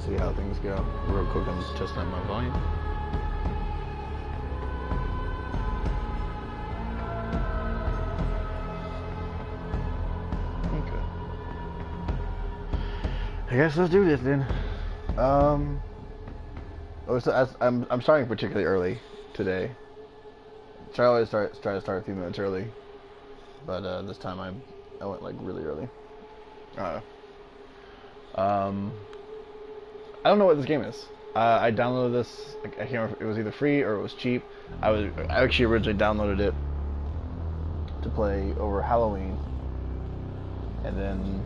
see how things go. Real quick, I'm just testing out my volume. Okay. I guess let's do this then. I'm starting particularly early today. I always try to start a few minutes early, but this time I went like really early. I don't know what this game is. I downloaded this. I can't remember if it was either free or it was cheap. I actually originally downloaded it to play over Halloween, and then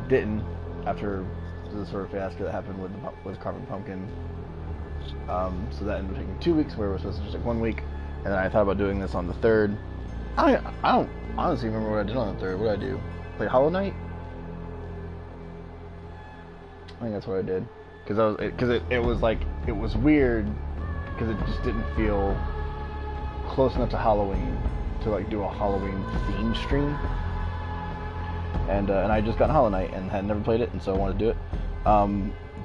didn't after the sort of fiasco that happened with Carving Pumpkin. So that ended up taking 2 weeks, where it was supposed to just take 1 week, and then I thought about doing this on the 3rd. I don't honestly remember what I did on the 3rd. What did I do? Play Hollow Knight? I think that's what I did, because it was weird, because it just didn't feel close enough to Halloween to like do a Halloween theme stream, and I just got Hollow Knight and had never played it, and so I wanted to do it.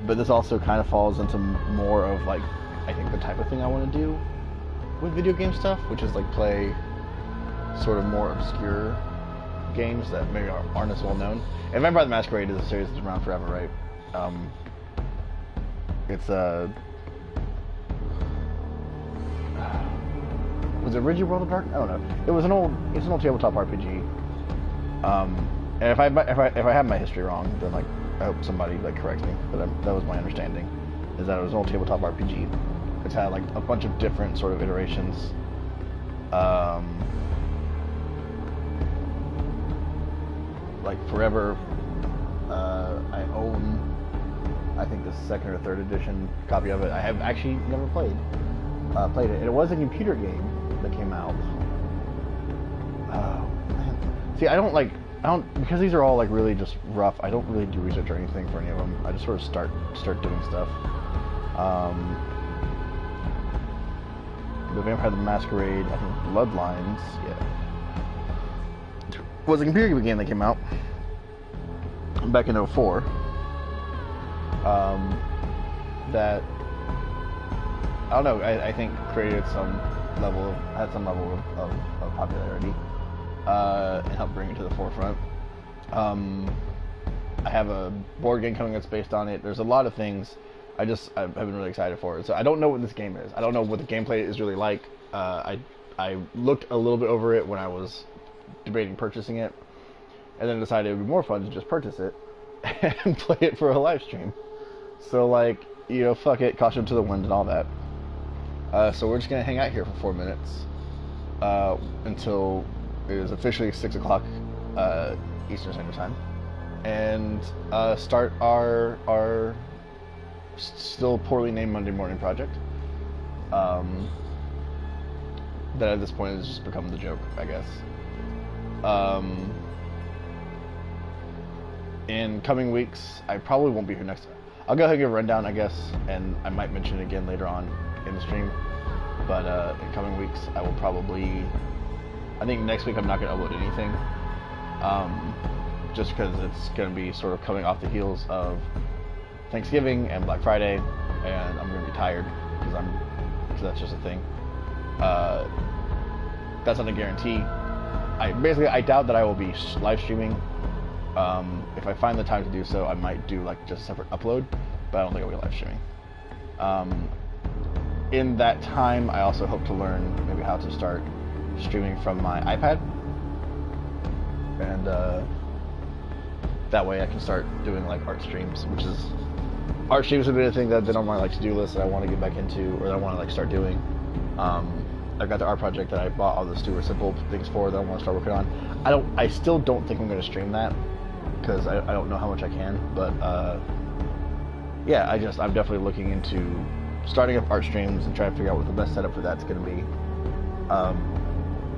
But this also kind of falls into more of like, I think, the type of thing I want to do with video game stuff, which is like play sort of more obscure games that maybe aren't as well known. And Vampire the Masquerade is a series that's been around forever, right? It's was it Rigid World of Dark? I don't know. It's an old tabletop RPG. And if I have my history wrong, then like I hope somebody like corrects me. But that was my understanding, is that it was an old tabletop RPG. It's had like a bunch of different sort of iterations. Like forever, I own, I think, the 2nd or 3rd edition copy of it. I have actually never played it. And it was a computer game that came out. Man. See, I don't, because these are all like really just rough, I don't really do research or anything for any of them. I just sort of start doing stuff. The Vampire the Masquerade, I think Bloodlines, yeah, was a computer game that came out back in 2004. That, I don't know, I think created had some level of popularity, and helped bring it to the forefront. I have a board game coming that's based on it. There's a lot of things I've been really excited for it. So I don't know what this game is. I don't know what the gameplay is really like. I looked a little bit over it when I was debating purchasing it, and then decided it would be more fun to just purchase it and play it for a live stream. So like, fuck it, caution to the wind and all that. So we're just gonna hang out here for 4 minutes until it is officially 6 o'clock Eastern Standard Time, and start our still poorly named Monday morning project. That at this point has just become the joke, I guess. In coming weeks, I probably won't be here next time. I'll go ahead and give a rundown, I guess, and I might mention it again later on in the stream. But in coming weeks, I will probably, I think next week I'm not going to upload anything, just because it's going to be sort of coming off the heels of Thanksgiving and Black Friday, and I'm going to be tired because that's just a thing. That's not a guarantee. I doubt that I will be live streaming. If I find the time to do so, I might do like just a separate upload, but I don't think I'll be live streaming. In that time, I also hope to learn maybe how to start streaming from my iPad, and that way I can start doing like art streams, art streams have been a thing that's been on my like to-do list that I want to get back into, or that I want to like start doing. I've got the art project that I bought all the Stuart Simple things for that I want to start working on. I still don't think I'm going to stream that, because I don't know how much I can, but yeah, I'm definitely looking into starting up art streams and trying to figure out what the best setup for that's going to be.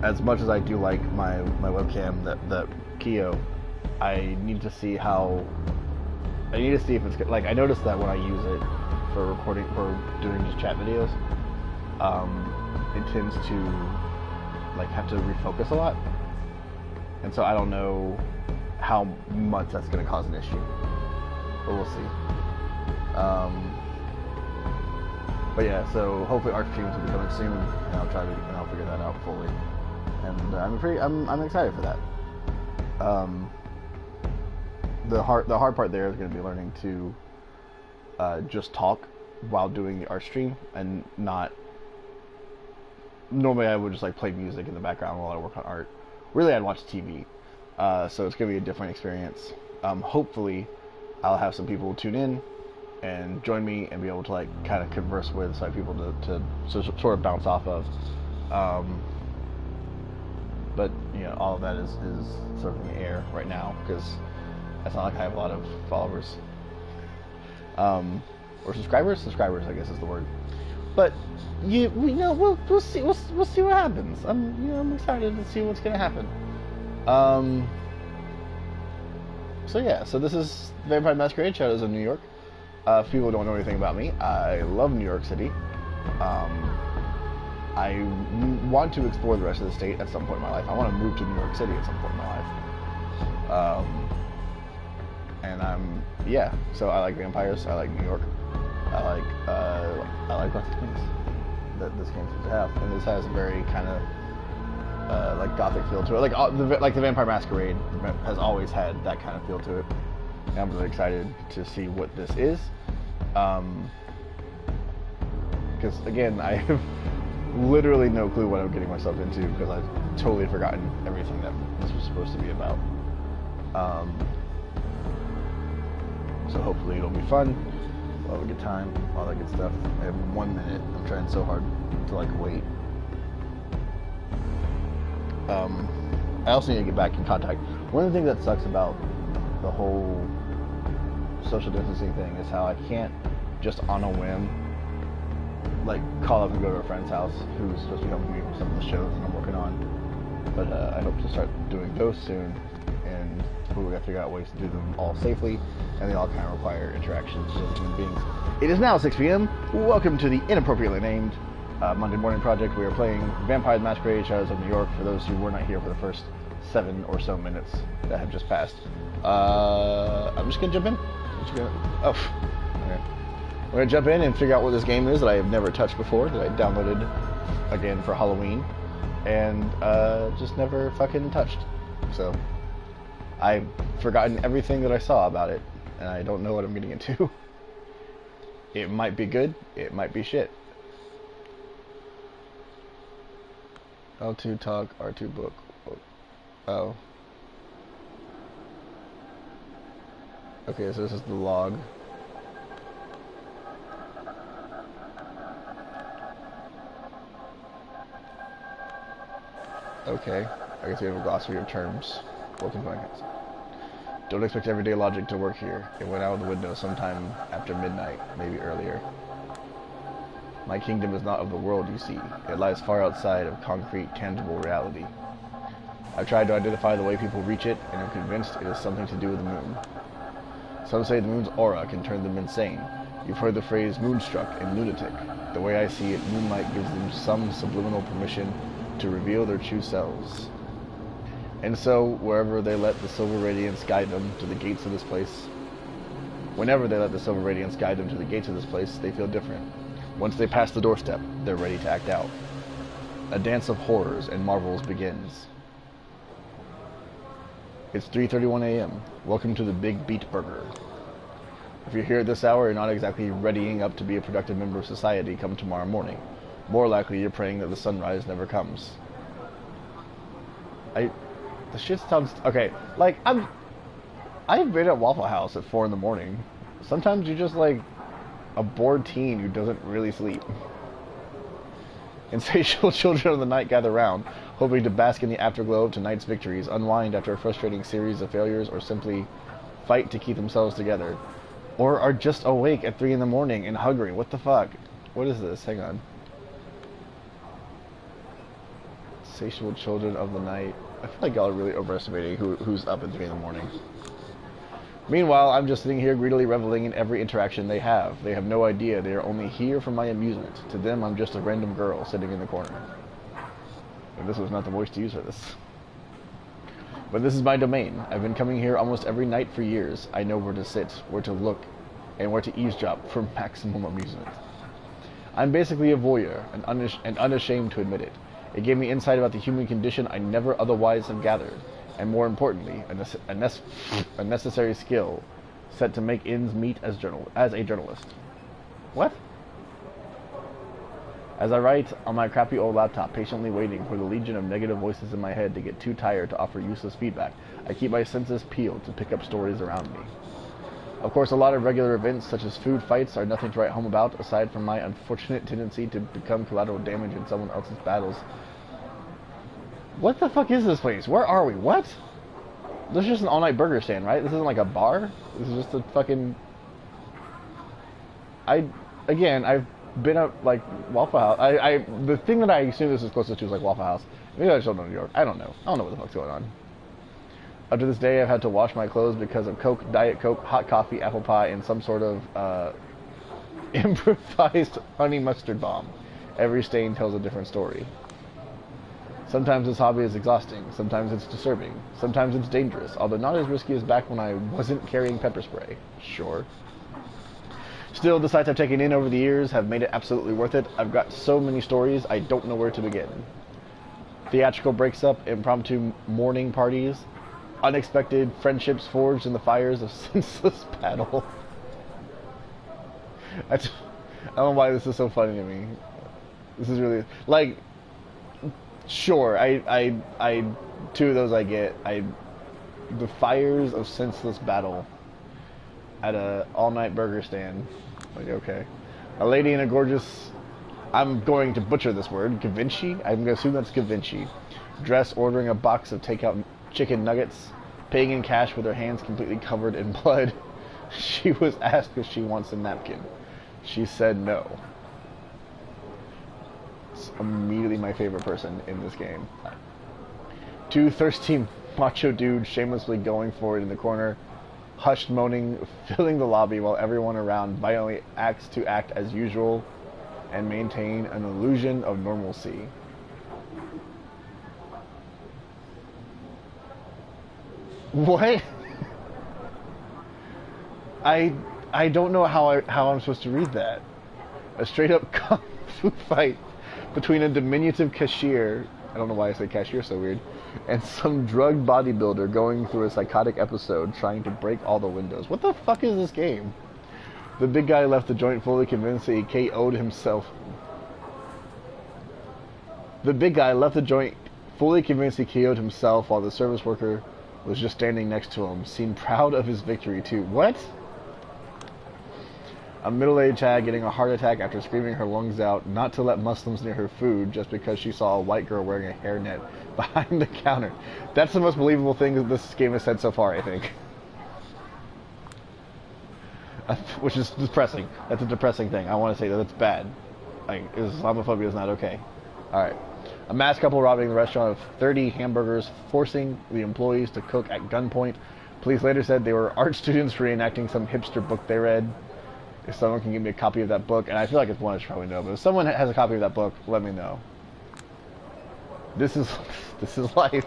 As much as I do like my webcam, that Kio, I need to see if it's like, I noticed that when I use it for recording, for doing just chat videos, it tends to like have to refocus a lot, and so I don't know how much that's going to cause an issue. But we'll see. But yeah, so hopefully ARC streams will be coming soon, and I'll figure that out fully. And I'm excited for that. The hard part there is going to be learning to just talk while doing the art stream, and not. Normally I would just like play music in the background while I work on art. Really, I'd watch TV. So it's going to be a different experience. Hopefully, I'll have some people tune in and join me and be able to like kind of converse with, so I have people to sort of bounce off of. But you know, all of that is sort of in the air right now, because it's not like I have a lot of followers or subscribers. Subscribers, I guess, is the word. But we'll see what happens. I'm excited to see what's gonna happen. So yeah, so this is Vampire Masquerade: Shadows of New York. If people don't know anything about me, I love New York City. I want to explore the rest of the state at some point in my life. I want to move to New York City at some point in my life. And so I like vampires. I like New York. I like lots of things that this game seems to have, and this has a very kind of like gothic feel to it. Like the Vampire Masquerade has always had that kind of feel to it. And I'm really excited to see what this is, because again, I have literally no clue what I'm getting myself into, because I've totally forgotten everything that this was supposed to be about. So hopefully it'll be fun. We'll have a good time, all that good stuff. I have 1 minute. I'm trying so hard to like wait. I also need to get back in contact. One of the things that sucks about the whole social distancing thing is how I can't just on a whim like call up and go to a friend's house who's supposed to be helping me with some of the shows that I'm working on. But I hope to start doing those soon, and we got to figure out ways to do them all safely, and they all kind of require interactions with human beings. It is now 6 p.m. Welcome to the inappropriately named Monday Morning Project. We are playing Vampire the Masquerade: Shadows of New York, for those who were not here for the first 7 or so minutes that have just passed. I'm just going to jump in. Okay. We're going to jump in and figure out what this game is that I have never touched before, that I downloaded again for Halloween, and just never fucking touched. So I've forgotten everything that I saw about it, and I don't know what I'm getting into. It might be good, it might be shit. L2 talk, R2 book. Oh. Okay, so this is the log. Okay, I guess we have a glossary of terms. Welcome to my house. Don't expect everyday logic to work here. It went out of the window sometime after midnight, maybe earlier. My kingdom is not of the world, you see. It lies far outside of concrete, tangible reality. I've tried to identify the way people reach it, and I'm convinced it is something to do with the moon. Some say the moon's aura can turn them insane. You've heard the phrase moonstruck and lunatic. The way I see it, moonlight gives them some subliminal permission to reveal their true selves. And so, wherever they let the silver radiance guide them to the gates of this place, whenever they let the silver radiance guide them to the gates of this place, they feel different. Once they pass the doorstep, they're ready to act out. A dance of horrors and marvels begins. It's 3:31 a.m. Welcome to the Big Beat Burger. If you're here at this hour, you're not exactly readying up to be a productive member of society come tomorrow morning. More likely, you're praying that the sunrise never comes. The shit sounds... Okay, like, I've been at Waffle House at 4 in the morning. Sometimes you're just, like, a bored teen who doesn't really sleep. Insatiable children of the night gather round, hoping to bask in the afterglow of tonight's victories, unwind after a frustrating series of failures, or simply fight to keep themselves together. Or are just awake at 3 in the morning and hungry. What the fuck? What is this? Hang on. Insatiable children of the night. I feel like y'all are really overestimating who's up at 3 in the morning. Meanwhile, I'm just sitting here greedily reveling in every interaction they have. They have no idea they are only here for my amusement. To them, I'm just a random girl sitting in the corner. And this was not the voice to use for this. But this is my domain. I've been coming here almost every night for years. I know where to sit, where to look, and where to eavesdrop for maximum amusement. I'm basically a voyeur, and unashamed to admit it. It gave me insight about the human condition I never otherwise have gathered, and more importantly, a necessary skill set to make ends meet as a journalist. What? As I write on my crappy old laptop, patiently waiting for the legion of negative voices in my head to get too tired to offer useless feedback, I keep my senses peeled to pick up stories around me. Of course, a lot of regular events, such as food fights, are nothing to write home about, aside from my unfortunate tendency to become collateral damage in someone else's battles. What the fuck is this place? Where are we? What? This is just an all-night burger stand, right? This isn't like a bar? This is just a fucking... I've been at, like, Waffle House. The thing that I assume this is closest to is, like, Waffle House. Maybe I just don't know New York. I don't know. I don't know what the fuck's going on. Up to this day, I've had to wash my clothes because of Coke, Diet Coke, hot coffee, apple pie, and some sort of improvised honey mustard bomb. Every stain tells a different story. Sometimes this hobby is exhausting. Sometimes it's disturbing. Sometimes it's dangerous, although not as risky as back when I wasn't carrying pepper spray. Sure. Still, the sites I've taken in over the years have made it absolutely worth it. I've got so many stories, I don't know where to begin. Theatrical breaks-up, impromptu mourning parties, unexpected friendships forged in the fires of senseless battle. I don't know why this is so funny to me. This is really, like, sure, I two of those I get. The fires of senseless battle at a all-night burger stand. Like, okay. A lady in a gorgeous, I'm going to butcher this word, Givenchy? I'm going to assume that's Givenchy. Dress ordering a box of takeout chicken nuggets, paying in cash with her hands completely covered in blood. She was asked if she wants a napkin. She said no. It's immediately my favorite person in this game. Two thirsty macho dudes shamelessly going for it in the corner, hushed moaning, filling the lobby while everyone around violently acts to act as usual and maintain an illusion of normalcy. What? I don't know how I'm supposed to read that. A straight up kung fu fight between a diminutive cashier, I don't know why I say cashier so weird, and some drugged bodybuilder going through a psychotic episode trying to break all the windows. What the fuck is this game? The big guy left the joint fully convinced that he KO'd himself. The big guy left the joint fully convinced he KO'd himself while the service worker was just standing next to him, seemed proud of his victory too. What? A middle-aged hag getting a heart attack after screaming her lungs out not to let Muslims near her food just because she saw a white girl wearing a hairnet behind the counter. That's the most believable thing that this game has said so far, I think. Which is depressing. That's a depressing thing. I want to say that it's bad. Like, Islamophobia is not okay. Alright. A masked couple robbing the restaurant of 30 hamburgers, forcing the employees to cook at gunpoint. Police later said they were art students reenacting some hipster book they read. If someone can give me a copy of that book, and I feel like it's one I should probably know, but if someone has a copy of that book, let me know. This is life.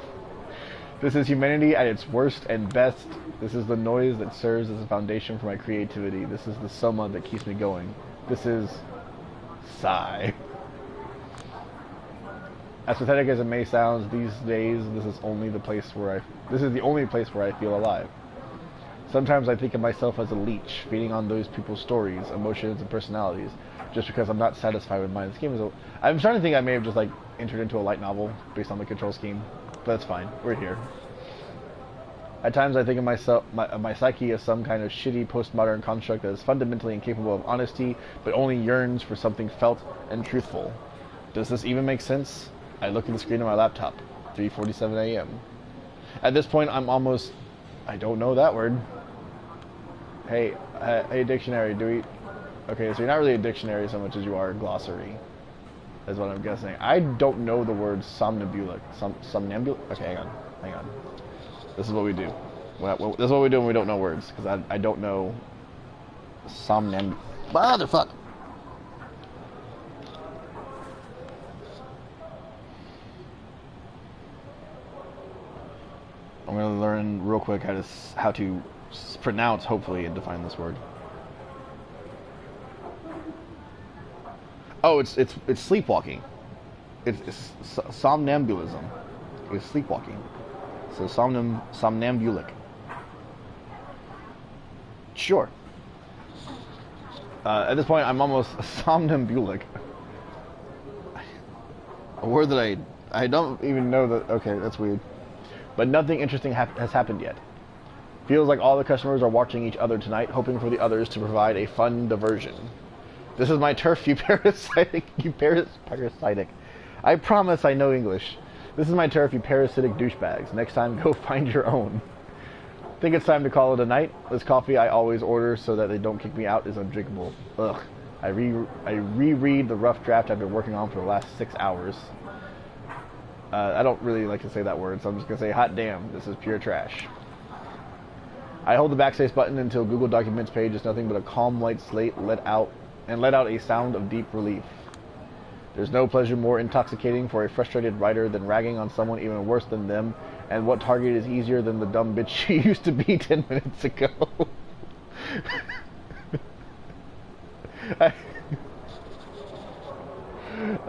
This is humanity at its worst and best. This is the noise that serves as a foundation for my creativity. This is the soma that keeps me going. This is sigh. As pathetic as it may sound, these days this is the only place where I feel alive. Sometimes I think of myself as a leech, feeding on those people's stories, emotions, and personalities, just because I'm not satisfied with mine. This game is I'm starting to think I may have just, like, entered into a light novel based on the control scheme, but that's fine. We're here. At times I think of myself, my psyche as some kind of shitty postmodern construct that is fundamentally incapable of honesty, but only yearns for something felt and truthful. Does this even make sense? I look at the screen of my laptop, 3:47 a.m. At this point, I don't know that word. Hey, dictionary, okay, so you're not really a dictionary so much as you are a glossary, is what I'm guessing. I don't know the word somnambulic. Somnambulic? Okay, hang on. This is what we do. This is what we do when we don't know words, because I don't know somnambulic. Motherfuck! I'm I'm gonna learn real quick how to pronounce, hopefully, and define this word. Oh, it's sleepwalking. It's somnambulism. It's sleepwalking. So somnambulic. Sure. At this point, I'm almost somnambulic. A word that I don't even know that. Okay, that's weird. But nothing interesting has happened yet. Feels like all the customers are watching each other tonight, hoping for the others to provide a fun diversion. This is my turf, you parasitic. You parasitic. I promise I know English. This is my turf, you parasitic douchebags. Next time, go find your own. Think it's time to call it a night. This coffee I always order so that they don't kick me out is undrinkable. Ugh. I reread the rough draft I've been working on for the last 6 hours. I don't really like to say that word, so I'm just going to say, hot damn, this is pure trash. I hold the backspace button until Google Documents page is nothing but a calm white slate let out a sound of deep relief. There's no pleasure more intoxicating for a frustrated writer than ragging on someone even worse than them, and what target is easier than the dumb bitch she used to be 10 minutes ago?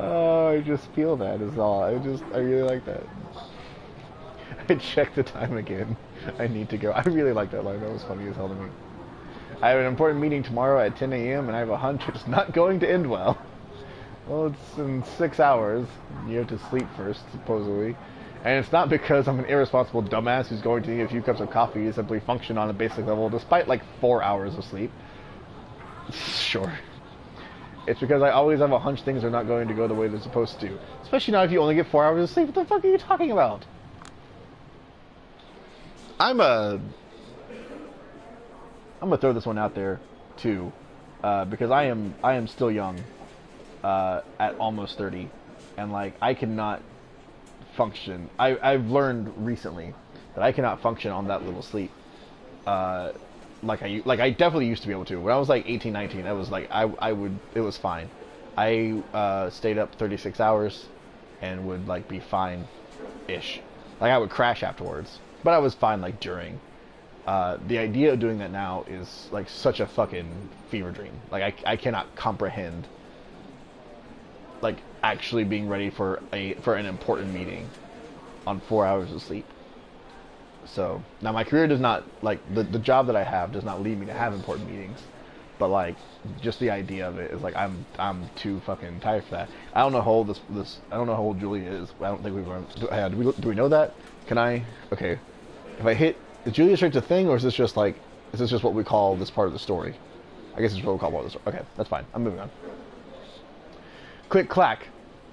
I just feel that is all. I really like that. I checked the time again. I need to go. I really like that line. That was funny as hell to me. I have an important meeting tomorrow at 10 a.m. and I have a hunch it's not going to end well. Well, it's in 6 hours. You have to sleep first, supposedly. And it's not because I'm an irresponsible dumbass who's going to need a few cups of coffee to simply function on a basic level despite like 4 hours of sleep. Sure. It's because I always have a hunch things are not going to go the way they're supposed to. Especially now if you only get 4 hours of sleep. What the fuck are you talking about? I'm gonna throw this one out there too, because I am still young, at almost 30, and like I cannot function. I've learned recently that I cannot function on that little sleep, like I definitely used to be able to. When I was like 18, 19, I was like it was fine. I stayed up 36 hours and would like be fine-ish. Like I would crash afterwards, but I was fine like during. The idea of doing that now is like such a fucking fever dream. Like I cannot comprehend like actually being ready for an important meeting on 4 hours of sleep. So now my career does not, like the job that I have does not lead me to have important meetings, but like just the idea of it is like I'm too fucking tired for that. I don't know how old this I don't know how old Julia is. I don't think we've do we know that? Can I? Okay, if I hit, is Julia Straight's a thing, or is this just what we call this part of the story? I guess it's what we call part of the story. Okay, that's fine. I'm moving on. Click clack,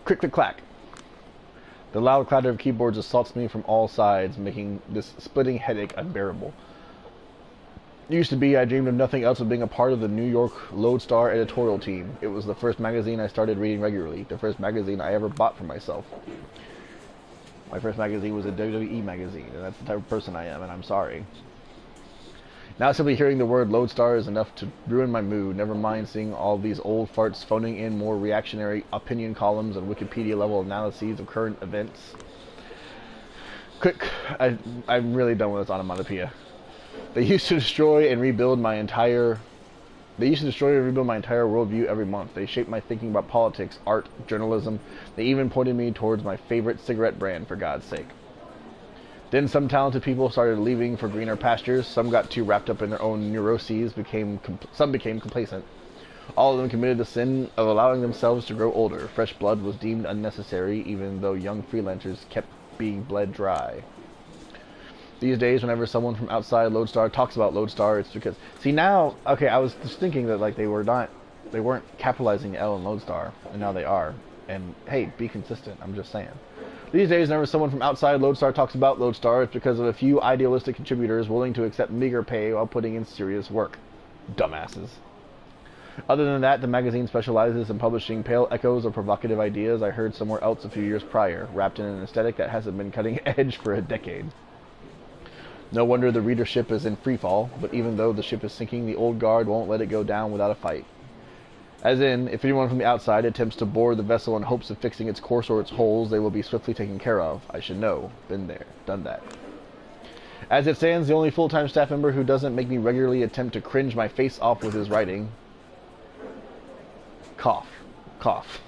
click click clack. The loud clatter of keyboards assaults me from all sides, making this splitting headache unbearable. It used to be I dreamed of nothing else but being a part of the New York Lodestar editorial team. It was the first magazine I started reading regularly, the first magazine I ever bought for myself. My first magazine was a WWE magazine, and that's the type of person I am, and I'm sorry. Now simply hearing the word Lodestar is enough to ruin my mood, never mind seeing all these old farts phoning in more reactionary opinion columns and Wikipedia-level analyses of current events. Quick, I'm really done with this onomatopoeia. They used to destroy and rebuild my entire worldview every month. They shaped my thinking about politics, art, journalism. They even pointed me towards my favorite cigarette brand, for God's sake. Then some talented people started leaving for greener pastures. Some got too wrapped up in their own neuroses. Some became complacent. All of them committed the sin of allowing themselves to grow older. Fresh blood was deemed unnecessary, even though young freelancers kept being bled dry. These days, whenever someone from outside Lodestar talks about Lodestar, it's because... See, now... Okay, I was just thinking that, like, they weren't capitalizing the L in Lodestar, and now they are. And, hey, be consistent. I'm just saying. These days, whenever someone from outside Lodestar talks about Lodestar, it's because of a few idealistic contributors willing to accept meager pay while putting in serious work. Dumbasses. Other than that, the magazine specializes in publishing pale echoes of provocative ideas I heard somewhere else a few years prior, wrapped in an aesthetic that hasn't been cutting edge for a decade. No wonder the readership is in freefall, but even though the ship is sinking, the old guard won't let it go down without a fight. As in, if anyone from the outside attempts to board the vessel in hopes of fixing its course or its holes, they will be swiftly taken care of. I should know. Been there. Done that. As it stands, the only full-time staff member who doesn't make me regularly attempt to cringe my face off with his writing. Cough. Cough.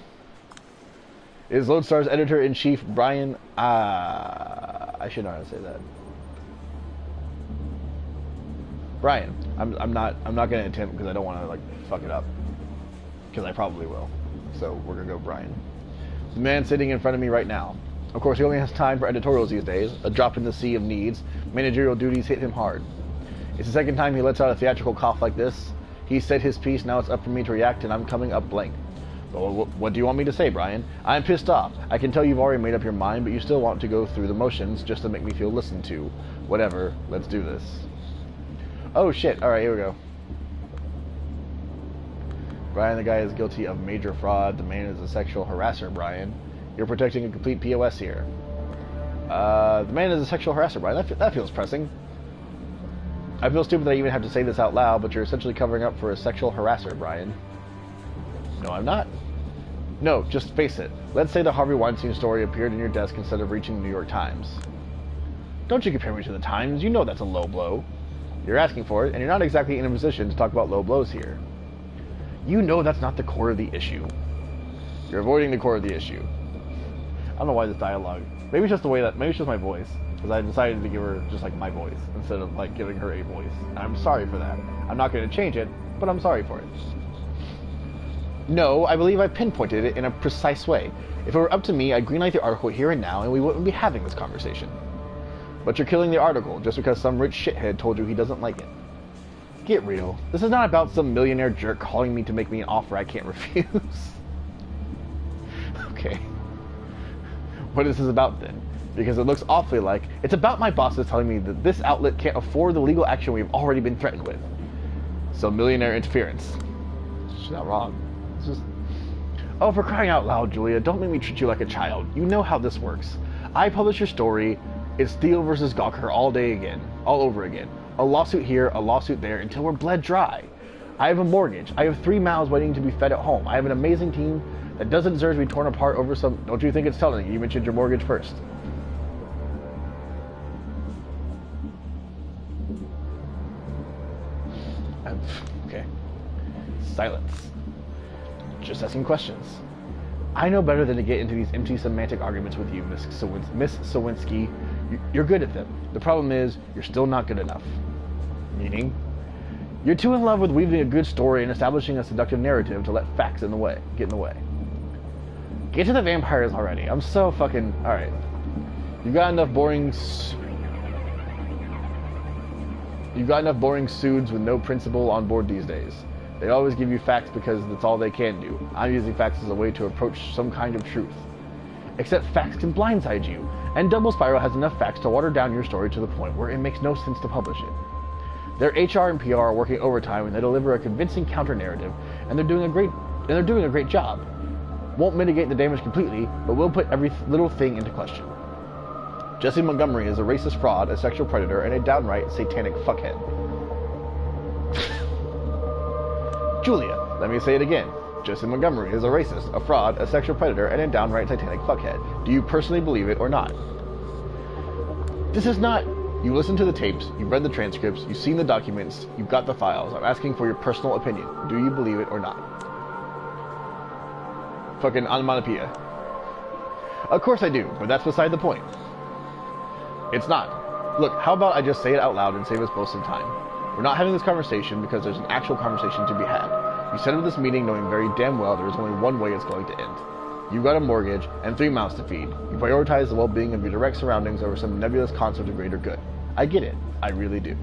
Is Lodestar's editor-in-chief, Brian... I should know how to say that. Brian. I'm not going to attempt because I don't want to, like, fuck it up. Because I probably will. So, we're going to go Brian. The man sitting in front of me right now. Of course, he only has time for editorials these days. A drop in the sea of needs. Managerial duties hit him hard. It's the second time he lets out a theatrical cough like this. He said his piece, now it's up for me to react, and I'm coming up blank. Well, what do you want me to say, Brian? I'm pissed off. I can tell you've already made up your mind, but you still want to go through the motions just to make me feel listened to. Whatever. Let's do this. Oh, shit. Alright, here we go. Brian, the guy is guilty of major fraud. The man is a sexual harasser, Brian. You're protecting a complete POS here. The man is a sexual harasser, Brian. That feels pressing. I feel stupid that I even have to say this out loud, but you're essentially covering up for a sexual harasser, Brian. No, I'm not. No, just face it. Let's say the Harvey Weinstein story appeared in your desk instead of reaching the New York Times. Don't you compare me to the Times. You know that's a low blow. You're asking for it, and you're not exactly in a position to talk about low blows here. You know that's not the core of the issue. You're avoiding the core of the issue. I don't know why this dialogue. Maybe it's just the way that. Maybe it's just my voice, because I decided to give her just like my voice instead of like giving her a voice. And I'm sorry for that. I'm not going to change it, but I'm sorry for it. No, I believe I pinpointed it in a precise way. If it were up to me, I'd greenlight the article here and now, and we wouldn't be having this conversation. But you're killing the article just because some rich shithead told you he doesn't like it. Get real. This is not about some millionaire jerk calling me to make me an offer I can't refuse. Okay. What is this about then? Because it looks awfully like it's about my bosses telling me that this outlet can't afford the legal action we've already been threatened with. So millionaire interference. She's not wrong. It's just... Oh, for crying out loud, Julia, don't make me treat you like a child. You know how this works. I publish your story, it's Steele versus Gawker all over again. A lawsuit here, a lawsuit there, until we're bled dry. I have a mortgage. I have 3 mouths waiting to be fed at home. I have an amazing team that doesn't deserve to be torn apart over some... Don't you think it's telling? You mentioned your mortgage first. Okay. Silence. Just asking questions. I know better than to get into these empty semantic arguments with you, Miss Sawinski. You're good at them. The problem is, you're still not good enough. Meaning? You're too in love with weaving a good story and establishing a seductive narrative to let facts get in the way. Get to the vampires already. I'm so fucking... Alright. You've got enough boring suits with no principle on board these days. They always give you facts because that's all they can do. I'm using facts as a way to approach some kind of truth. Except facts can blindside you, and Double Spiral has enough facts to water down your story to the point where it makes no sense to publish it. Their HR and PR are working overtime and they deliver a convincing counter-narrative, and they're doing a great job. Won't mitigate the damage completely, but will put every little thing into question. Jesse Montgomery is a racist fraud, a sexual predator, and a downright satanic fuckhead. Julia, let me say it again. Jesse Montgomery is a racist, a fraud, a sexual predator, and a downright satanic fuckhead. Do you personally believe it or not? This is not... You listened to the tapes, you've read the transcripts, you've seen the documents, you've got the files. I'm asking for your personal opinion. Do you believe it or not? Fucking onomatopoeia. Of course I do, but that's beside the point. It's not. Look, how about I just say it out loud and save us both some time? We're not having this conversation because there's an actual conversation to be had. You set up this meeting knowing very damn well there's only one way it's going to end. You've got a mortgage and 3 mouths to feed. You prioritize the well-being of your direct surroundings over some nebulous concept of greater good. I get it. I really do.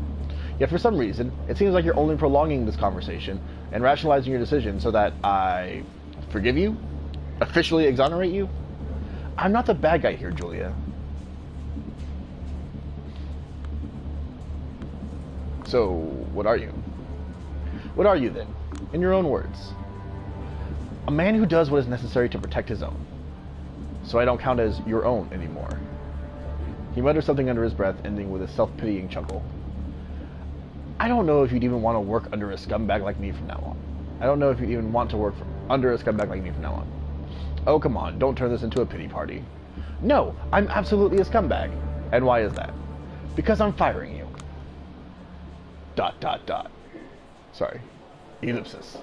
Yet for some reason, it seems like you're only prolonging this conversation and rationalizing your decision so that I forgive you? Officially exonerate you? I'm not the bad guy here, Julia. So, what are you? What are you then? In your own words. A man who does what is necessary to protect his own. So I don't count as your own anymore. He muttered something under his breath, ending with a self-pitying chuckle. I don't know if you'd even want to work under a scumbag like me from now on. I don't know if you'd even want to work under a scumbag like me from now on. Oh, come on, don't turn this into a pity party. No, I'm absolutely a scumbag. And why is that? Because I'm firing you. ... Sorry. Ellipsis.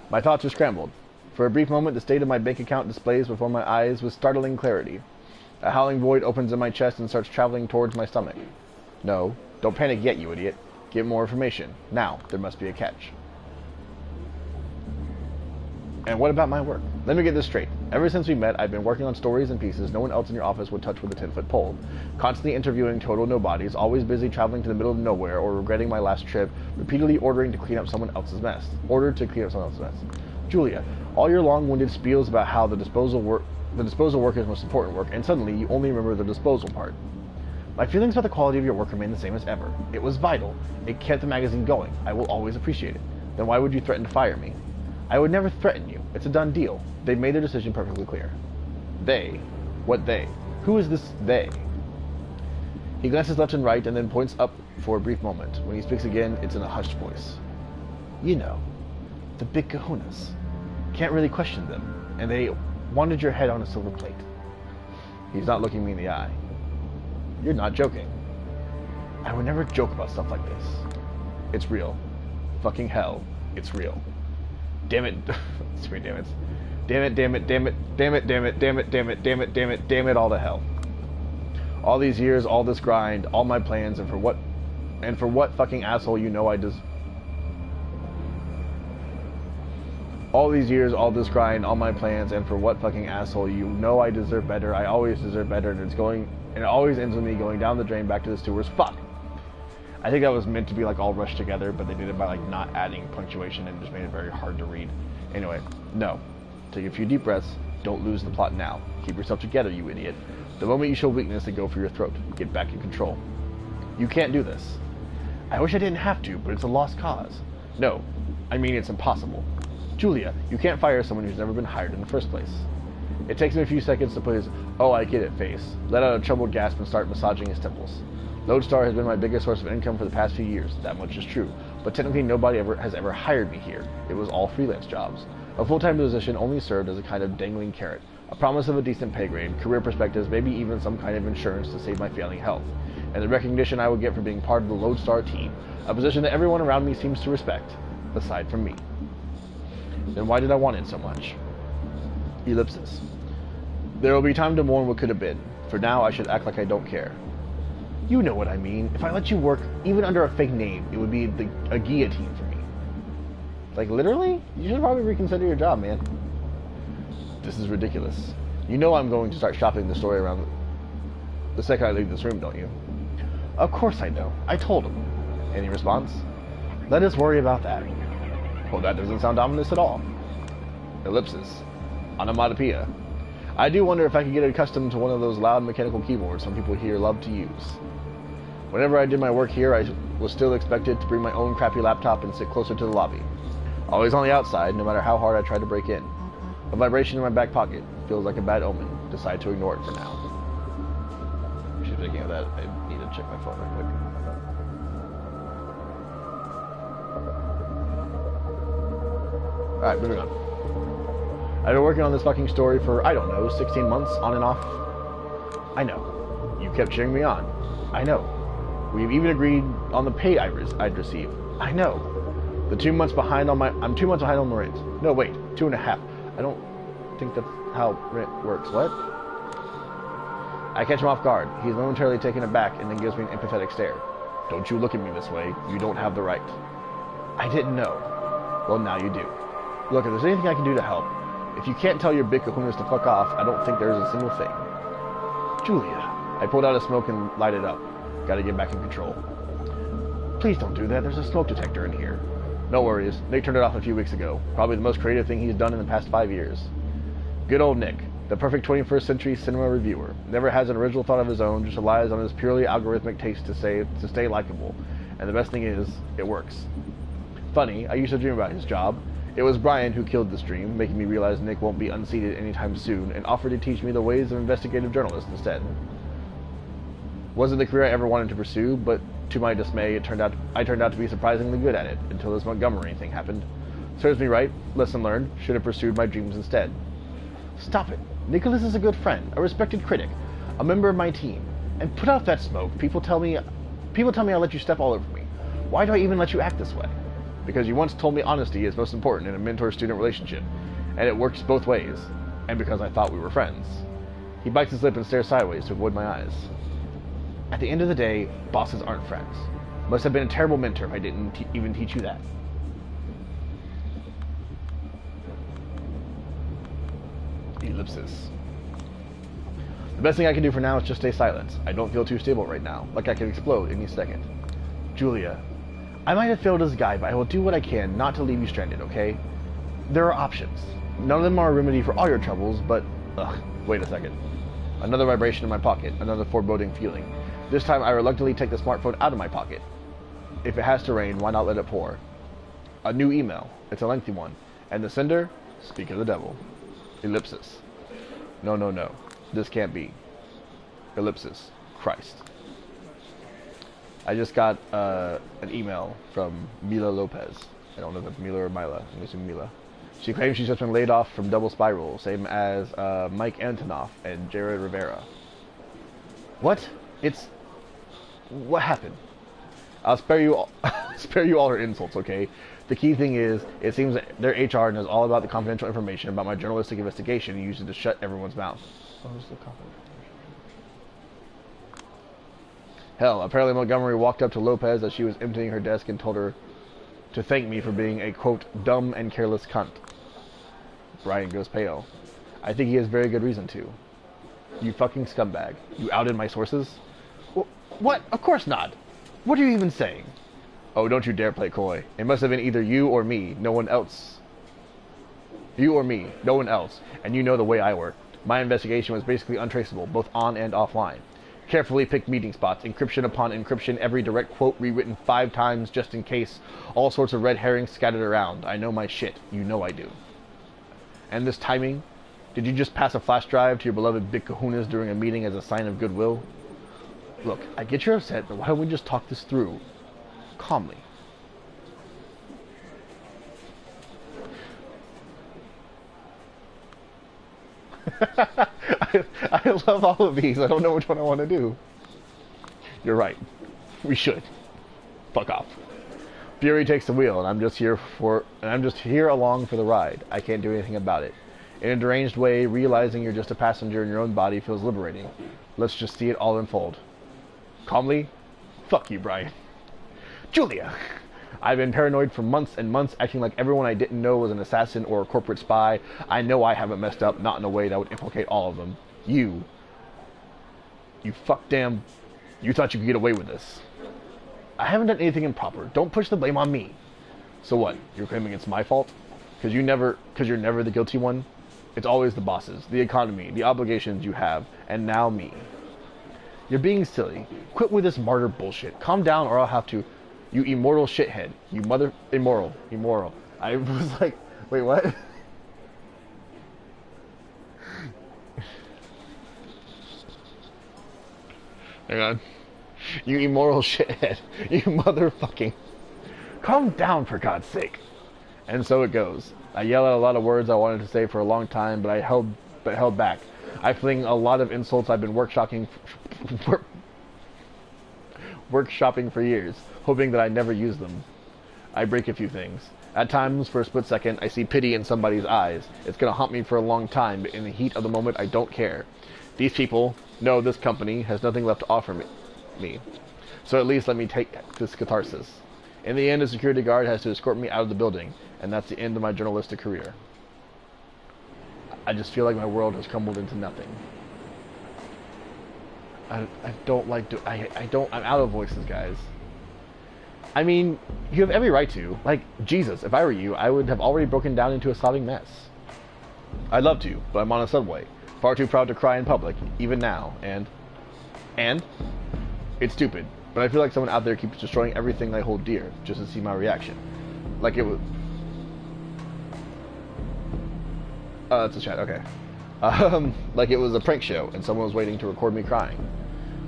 My thoughts are scrambled. For a brief moment, the state of my bank account displays before my eyes with startling clarity. A howling void opens in my chest and starts traveling towards my stomach. No, don't panic yet, you idiot. Get more information. Now, there must be a catch. And what about my work? Let me get this straight. Ever since we met, I've been working on stories and pieces no one else in your office would touch with a 10-foot pole. Constantly interviewing total nobodies, always busy traveling to the middle of nowhere or regretting my last trip, repeatedly ordering to clean up someone else's mess. Julia, all your long-winded spiels about how the disposal work is most important work, and suddenly you only remember the disposal part. My feelings about the quality of your work remain the same as ever. It was vital. It kept the magazine going. I will always appreciate it. Then why would you threaten to fire me? I would never threaten you. It's a done deal. They've made their decision perfectly clear. They? What they? Who is this they? He glances left and right and then points up for a brief moment. When he speaks again, it's in a hushed voice. You know, the big kahunas. Can't really question them. And they wanted your head on a silver plate. He's not looking me in the eye. You're not joking. I would never joke about stuff like this. It's real. Fucking hell, it's real. Damn it. Screen damn it. Damn it, damn it, damn it, damn it, damn it, damn it, damn it, damn it, damn it, damn it, all to hell. All these years, all this grind, all my plans, and for what fucking asshole you know I deserve. All these years, all this grind, all my plans, and for what fucking asshole you know I deserve better. I always deserve better, and it always ends with me going down the drain back to the sewers. Fuck. I think that was meant to be like all rushed together, but they did it by like not adding punctuation and just made it very hard to read. Anyway, no. Take a few deep breaths. Don't lose the plot now. Keep yourself together, you idiot. The moment you show weakness, they go for your throat. Get back in control. You can't do this. I wish I didn't have to, but it's a lost cause. No, I mean it's impossible. Julia, you can't fire someone who's never been hired in the first place. It takes him a few seconds to put his "oh, I get it" face, let out a troubled gasp, and start massaging his temples. Lodestar has been my biggest source of income for the past few years. That much is true. But technically nobody has ever hired me here. It was all freelance jobs. A full-time position only served as a kind of dangling carrot. A promise of a decent pay grade, career perspectives, maybe even some kind of insurance to save my failing health. And the recognition I would get for being part of the Lodestar team. A position that everyone around me seems to respect. Aside from me. Then why did I want it so much? Ellipsis. There will be time to mourn what could have been. For now, I should act like I don't care. You know what I mean. If I let you work, even under a fake name, it would be a guillotine for me. Like, literally? You should probably reconsider your job, man. This is ridiculous. You know I'm going to start shopping the story around the second I leave this room, don't you? Of course I know. I told him. Any response? Let us worry about that. Well, that doesn't sound ominous at all. Ellipsis. Onomatopoeia. I do wonder if I could get accustomed to one of those loud mechanical keyboards some people here love to use. Whenever I did my work here, I was still expected to bring my own crappy laptop and sit closer to the lobby. Always on the outside, no matter how hard I tried to break in. A vibration in my back pocket. Feels like a bad omen. Decide to ignore it for now. She's thinking of that. I need to check my phone real quick. Alright, moving on. I've been working on this fucking story for, I don't know, 16 months, on and off. I know. You kept cheering me on. I know. We've even agreed on the pay I'd receive. I know. I'm 2 months behind on the rent. No, wait, 2.5. I don't think that's how rent works. What? I catch him off guard. He's momentarily taken aback and then gives me an empathetic stare. Don't you look at me this way. You don't have the right. I didn't know. Well, now you do. Look, if there's anything I can do to help, if you can't tell your big kahunas to fuck off, I don't think there's a single thing. Julia. I pulled out a smoke and lighted up. Gotta get back in control. Please don't do that. There's a smoke detector in here. No worries. Nick turned it off a few weeks ago. Probably the most creative thing he's done in the past 5 years. Good old Nick. The perfect 21st century cinema reviewer. Never has an original thought of his own, just relies on his purely algorithmic taste to stay likable. And the best thing is, it works. Funny, I used to dream about his job. It was Brian who killed this dream, making me realize Nick won't be unseated anytime soon, and offered to teach me the ways of investigative journalist instead. Wasn't the career I ever wanted to pursue, but to my dismay, I turned out to be surprisingly good at it, until this Montgomery thing happened. Serves me right, lesson learned, should have pursued my dreams instead. Stop it. Nicholas is a good friend, a respected critic, a member of my team. And put out that smoke. People tell me I let you step all over me. Why do I even let you act this way? Because you once told me honesty is most important in a mentor-student relationship, and it works both ways, and because I thought we were friends. He bites his lip and stares sideways to avoid my eyes. At the end of the day, bosses aren't friends. Must have been a terrible mentor if I didn't even teach you that. Ellipsis. The best thing I can do for now is just stay silent. I don't feel too stable right now, like I could explode any second. Julia, I might have failed as a guy, but I will do what I can not to leave you stranded, okay? There are options. None of them are a remedy for all your troubles, but... wait a second. Another vibration in my pocket, another foreboding feeling. This time I reluctantly take the smartphone out of my pocket. If it has to rain, why not let it pour? A new email. It's a lengthy one. And the sender? Speak of the devil. Ellipsis. No, no, no. This can't be. Ellipsis. Christ. I just got an email from Mila Lopez. I don't know if it's Mila or Mila. I'm guessing Mila. She claims she's just been laid off from Double Spiral, same as Mike Antonoff and Jared Rivera. What? What happened? I'll spare you all, spare you all her insults, okay? The key thing is, it seems that their HR knows all about the confidential information about my journalistic investigation and uses it to shut everyone's mouth. What was the confidential? Hell, apparently Montgomery walked up to Lopez as she was emptying her desk and told her to thank me for being a, quote, dumb and careless cunt. Brian goes pale. I think he has very good reason to. You fucking scumbag. You outed my sources? What? Of course not. What are you even saying? Oh, don't you dare play coy. It must have been either you or me, no one else. You or me, no one else. And you know the way I work. My investigation was basically untraceable, both on and offline. Carefully picked meeting spots, encryption upon encryption, every direct quote rewritten 5 times just in case, all sorts of red herrings scattered around. I know my shit. You know I do. And this timing? Did you just pass a flash drive to your beloved Big Kahunas during a meeting as a sign of goodwill? Look, I get you're upset, but why don't we just talk this through? Calmly. I love all of these. I don't know which one I want to do. You're right. We should. Fuck off. Fury takes the wheel, and I'm just here along for the ride. I can't do anything about it. In a deranged way, realizing you're just a passenger in your own body feels liberating. Let's just see it all unfold. Calmly? Fuck you, Brian. Julia! I've been paranoid for months and months, acting like everyone I didn't know was an assassin or a corporate spy. I know I haven't messed up, not in a way that would implicate all of them. You fuckdamn... You thought you could get away with this. I haven't done anything improper. Don't push the blame on me. So what? You're claiming it's my fault? Because you're never the guilty one? It's always the bosses, the economy, the obligations you have, and now me. You're being silly. Quit with this martyr bullshit. Calm down or I'll have to... You immortal shithead. You mother... Immoral. I was like, wait, what? Hang on. You immoral shithead. You motherfucking... Calm down, for God's sake. And so it goes. I yell out a lot of words I wanted to say for a long time, but I held back. I fling a lot of insults I've been workshopping for years, hoping that I never use them. I break a few things. At times, for a split second, I see pity in somebody's eyes. It's gonna haunt me for a long time, but in the heat of the moment, I don't care. These people, no, this company, has nothing left to offer me. So at least let me take this catharsis. In the end, a security guard has to escort me out of the building, and that's the end of my journalistic career. I just feel like my world has crumbled into nothing. I'm out of voices, guys. I mean, you have every right to. Like, Jesus, if I were you, I would have already broken down into a sobbing mess. I'd love to, but I'm on a subway. Far too proud to cry in public, even now, and? It's stupid, but I feel like someone out there keeps destroying everything I hold dear, just to see my reaction. Like it was... it's a chat, okay. Like it was a prank show, and someone was waiting to record me crying.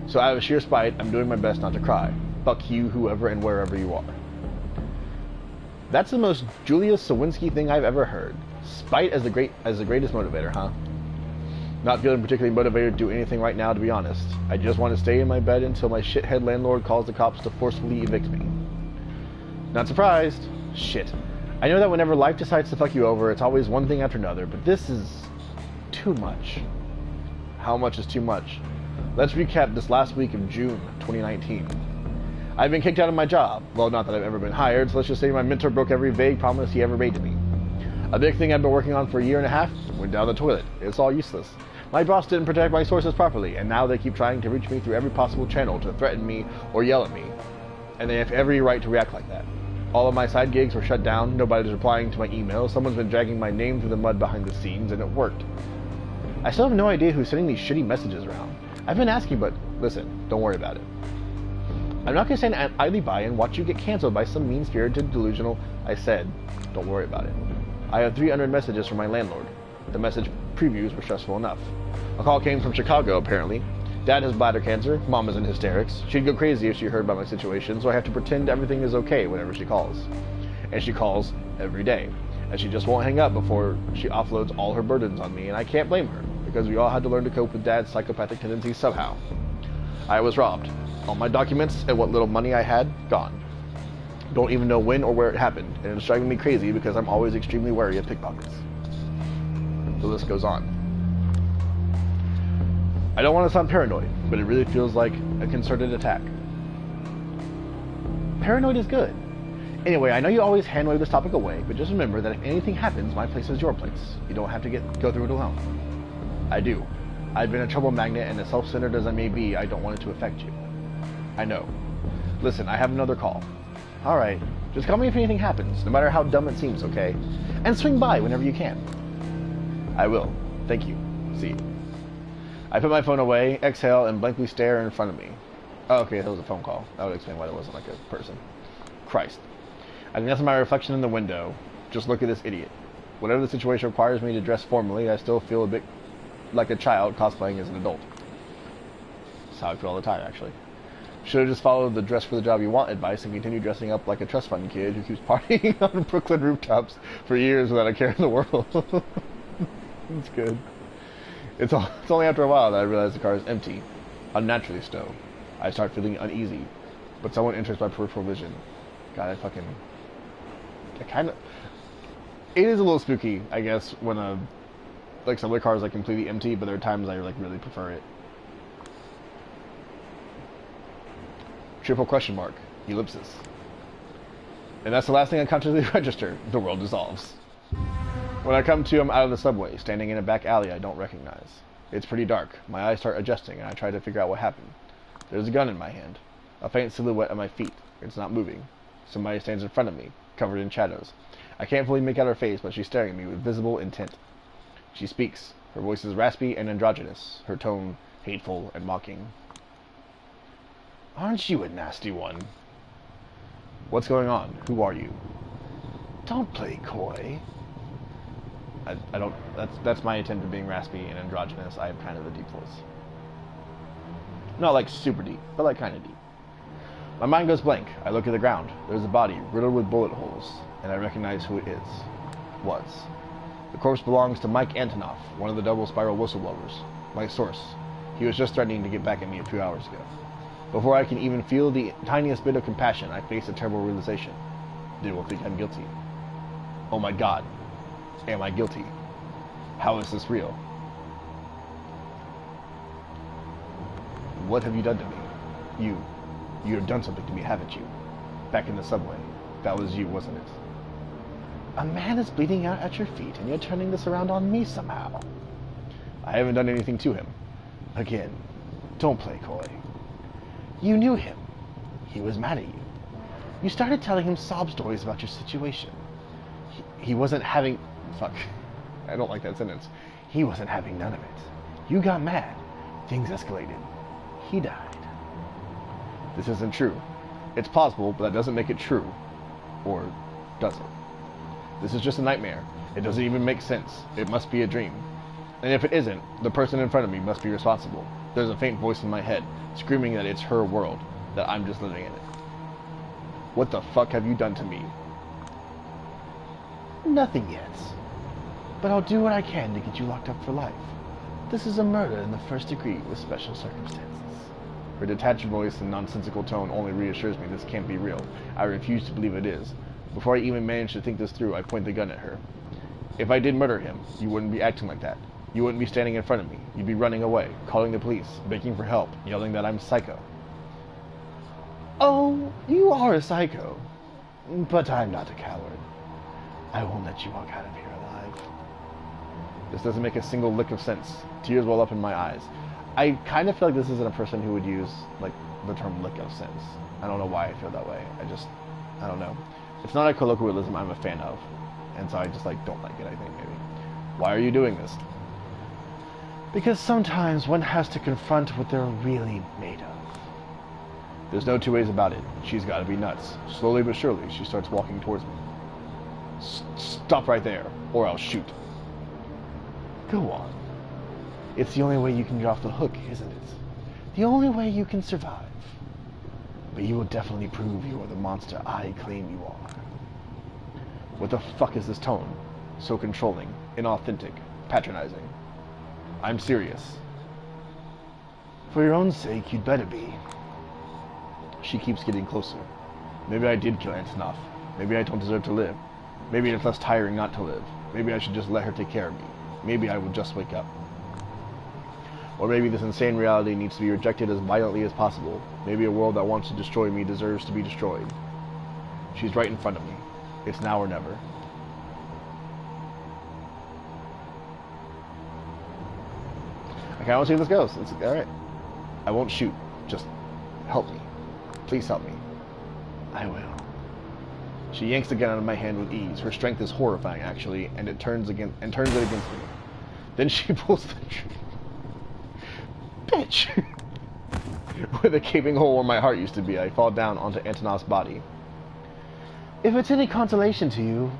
So out of sheer spite, I'm doing my best not to cry. Fuck you, whoever and wherever you are. That's the most Julia Sawinski thing I've ever heard. Spite as the greatest motivator, huh? Not feeling particularly motivated to do anything right now, to be honest. I just want to stay in my bed until my shithead landlord calls the cops to forcefully evict me. Not surprised. Shit. I know that whenever life decides to fuck you over, it's always one thing after another, but this is too much. How much is too much? Let's recap this last week of June 2019. I've been kicked out of my job. Well, not that I've ever been hired, so let's just say my mentor broke every vague promise he ever made to me. A big thing I've been working on for a year and a half went down the toilet. It's all useless. My boss didn't protect my sources properly, and now they keep trying to reach me through every possible channel to threaten me or yell at me. And they have every right to react like that. All of my side gigs were shut down, nobody's replying to my emails, someone's been dragging my name through the mud behind the scenes, and it worked. I still have no idea who's sending these shitty messages around. I've been asking, but listen, don't worry about it. I'm not going to stand idly by and watch you get canceled by some mean-spirited delusional. I said, don't worry about it. I have 300 messages from my landlord. The message previews were stressful enough. A call came from Chicago, apparently. Dad has bladder cancer, Mom is in hysterics. She'd go crazy if she heard about my situation, so I have to pretend everything is okay whenever she calls. And she calls every day. And she just won't hang up before she offloads all her burdens on me, and I can't blame her, because we all had to learn to cope with Dad's psychopathic tendencies somehow. I was robbed. All my documents and what little money I had, gone. Don't even know when or where it happened, and it's driving me crazy because I'm always extremely wary of pickpockets. The list goes on. I don't want to sound paranoid, but it really feels like a concerted attack. Paranoid is good. Anyway, I know you always hand wave this topic away, but just remember that if anything happens, my place is your place. You don't have to go through it alone. I do. I've been a trouble magnet, and as self-centered as I may be, I don't want it to affect you. I know. Listen, I have another call. Alright, just call me if anything happens, no matter how dumb it seems, okay? And swing by whenever you can. I will. Thank you. See you. I put my phone away, exhale, and blankly stare in front of me. Oh, okay, that was a phone call. That would explain why there wasn't like a person. Christ. I glance at my reflection in the window. Just look at this idiot. Whatever the situation requires me to dress formally, I still feel a bit like a child cosplaying as an adult. That's how I feel all the time, actually. Should have just followed the dress for the job you want advice and continue dressing up like a trust fund kid who keeps partying on Brooklyn rooftops for years without a care in the world. It's good. It's only after a while that I realize the car is empty, unnaturally so. I start feeling uneasy, but someone enters my peripheral vision. God, it is a little spooky, I guess, when like some other cars like completely empty, but there are times I like really prefer it. Triple question mark, ellipsis. And that's the last thing I consciously register. The world dissolves. When I come to, I'm out of the subway, standing in a back alley I don't recognize. It's pretty dark. My eyes start adjusting, and I try to figure out what happened. There's a gun in my hand. A faint silhouette at my feet. It's not moving. Somebody stands in front of me, covered in shadows. I can't fully make out her face, but she's staring at me with visible intent. She speaks. Her voice is raspy and androgynous, her tone hateful and mocking. Aren't you a nasty one? What's going on? Who are you? Don't play coy. I don't. That's my attempt at being raspy and androgynous. I have kind of a deep voice. Not like super deep, but like kind of deep. My mind goes blank. I look at the ground. There's a body riddled with bullet holes, and I recognize who it is. Was. The corpse belongs to Mike Antonoff, one of the double spiral whistleblowers. My source. He was just threatening to get back at me a few hours ago. Before I can even feel the tiniest bit of compassion, I face a terrible realization. They will think I'm guilty. Oh my God. Am I guilty? How is this real? What have you done to me? You have done something to me, haven't you? Back in the subway. That was you, wasn't it? A man is bleeding out at your feet, and you're turning this around on me somehow. I haven't done anything to him. Again, don't play coy. You knew him. He was mad at you. You started telling him sob stories about your situation. He wasn't having... Fuck. I don't like that sentence. He wasn't having none of it. You got mad. Things escalated. He died. This isn't true. It's plausible, but that doesn't make it true. Or does it? This is just a nightmare. It doesn't even make sense. It must be a dream. And if it isn't, the person in front of me must be responsible. There's a faint voice in my head, screaming that it's her world, that I'm just living in it. What the fuck have you done to me? Nothing yet. But I'll do what I can to get you locked up for life. This is a murder in the first degree with special circumstances. Her detached voice and nonsensical tone only reassures me this can't be real. I refuse to believe it is. Before I even manage to think this through, I point the gun at her. If I did murder him, you wouldn't be acting like that. You wouldn't be standing in front of me. You'd be running away, calling the police, begging for help, yelling that I'm psycho. Oh, you are a psycho. But I'm not a coward. I won't let you walk out of here alive. This doesn't make a single lick of sense. Tears well up in my eyes. I kind of feel like this isn't a person who would use, like, the term lick of sense. I don't know why I feel that way. I don't know. It's not a colloquialism I'm a fan of. And so I just, like, don't like it, I think, maybe. Why are you doing this? Because sometimes one has to confront what they're really made of. There's no two ways about it. She's got to be nuts. Slowly but surely, she starts walking towards me. Stop right there, or I'll shoot. Go on. It's the only way you can get off the hook, isn't it? The only way you can survive. But you will definitely prove you are the monster I claim you are. What the fuck is this tone? So controlling, inauthentic, patronizing. I'm serious. For your own sake, you'd better be. She keeps getting closer. Maybe I did kill Antonov. Maybe I don't deserve to live. Maybe it's less tiring not to live. Maybe I should just let her take care of me. Maybe I would just wake up. Or maybe this insane reality needs to be rejected as violently as possible. Maybe a world that wants to destroy me deserves to be destroyed. She's right in front of me. It's now or never. I kind of want to see where this goes. It's alright. I won't shoot. Just help me. Please help me. I will. She yanks the gun out of my hand with ease. Her strength is horrifying, actually, and turns it against me. Then she pulls the trigger. Bitch! With a gaping hole where my heart used to be, I fall down onto Antonov's body. If it's any consolation to you,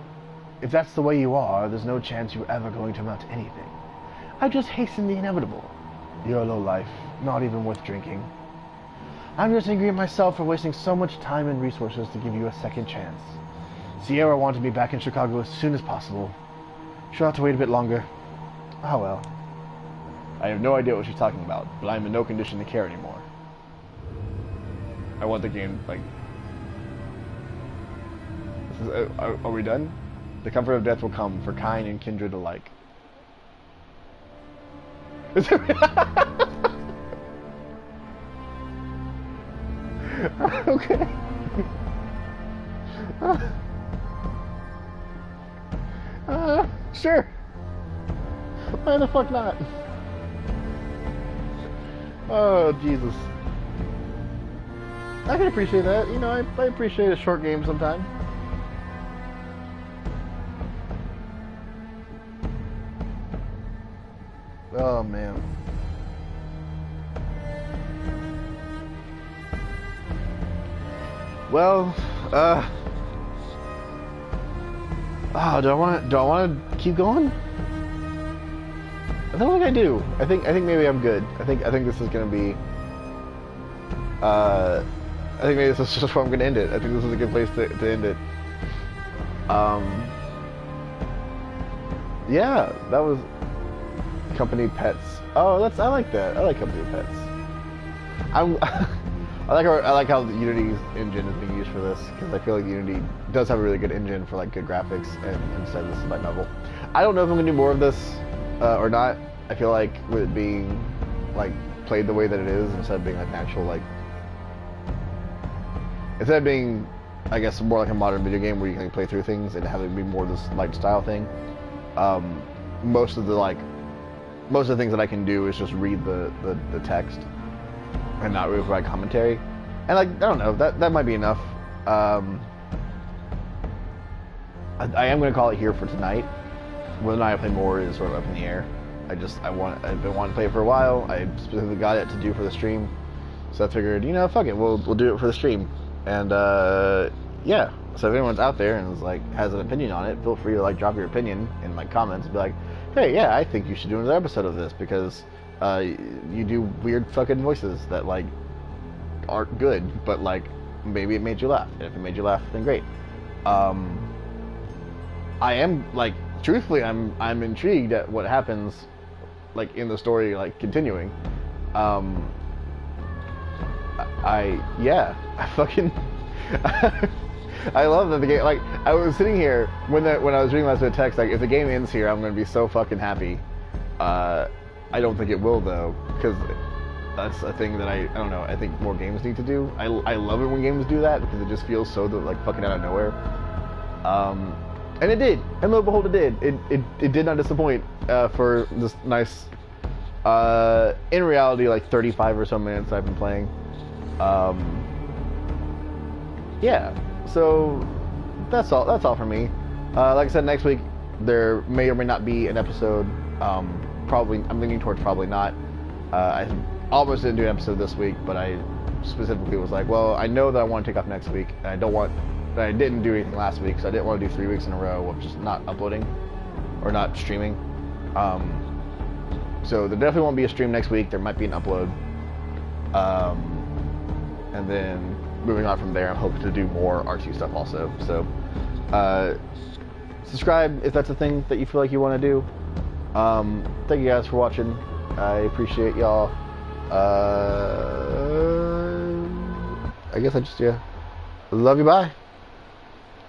if that's the way you are, there's no chance you're ever going to amount to anything. I just hasten the inevitable. You're a lowlife, not even worth drinking. I'm just angry at myself for wasting so much time and resources to give you a second chance. Sierra wanted me back in Chicago as soon as possible. She'll have to wait a bit longer. Oh well. I have no idea what she's talking about, but I'm in no condition to care anymore. I want the game, like... This is, are we done? The comfort of death will come for kind and kindred alike. Okay. Sure. Why the fuck not? Oh, Jesus. I can appreciate that. You know, I appreciate a short game sometimes. Oh, man. Well, do I want to keep going? I don't think I do. I think maybe I'm good. I think this is gonna be. I think maybe this is just where I'm gonna end it. I think this is a good place to end it. Yeah, that was Company Pets. Oh, I like that. I like Company Pets. I like how the Unity's engine is being used for this, because I feel like Unity does have a really good engine for like good graphics, and instead this is light novel. I don't know if I'm gonna do more of this or not. I feel like with it being like played the way that it is, instead of being like an actual like, instead of being, I guess, more like a modern video game where you can play through things and have it be more this light style thing. Most of the things that I can do is just read the text and not really provide commentary, and like I don't know, that might be enough. I am going to call it here for tonight. Whether or not I play more is sort of up in the air. I've been wanting to play it for a while. I specifically got it to do for the stream, so I figured, you know, fuck it, we'll do it for the stream. And yeah, so if anyone's out there and is like has an opinion on it, feel free to like drop your opinion in my comments and be like, hey, yeah, I think you should do another episode of this because you do weird fucking voices that like aren't good, but like maybe it made you laugh, and if it made you laugh, then great. I am like, truthfully, I'm intrigued at what happens like in the story, like continuing. I fucking I love that the game. Like I was sitting here when I was reading last bit of text. Like if the game ends here, I'm gonna be so fucking happy. I don't think it will though, because that's a thing that I don't know. I think more games need to do. I love it when games do that because it just feels so like fucking out of nowhere. And it did. And lo and behold, it did. It did not disappoint for this nice. In reality, like 35 or so minutes I've been playing. Yeah. So that's all. That's all for me. Like I said, next week there may or may not be an episode. Probably, I'm leaning towards probably not. I almost didn't do an episode this week, but I specifically was like, well, I know that I want to take off next week, and I don't want. I didn't do anything last week, so I didn't want to do 3 weeks in a row of just not uploading or not streaming. So there definitely won't be a stream next week. There might be an upload. And then moving on from there, I'm hoping to do more R2 stuff also. So subscribe if that's a thing that you feel like you want to do. Thank you guys for watching. I appreciate y'all. I guess I just, yeah. Love you, bye.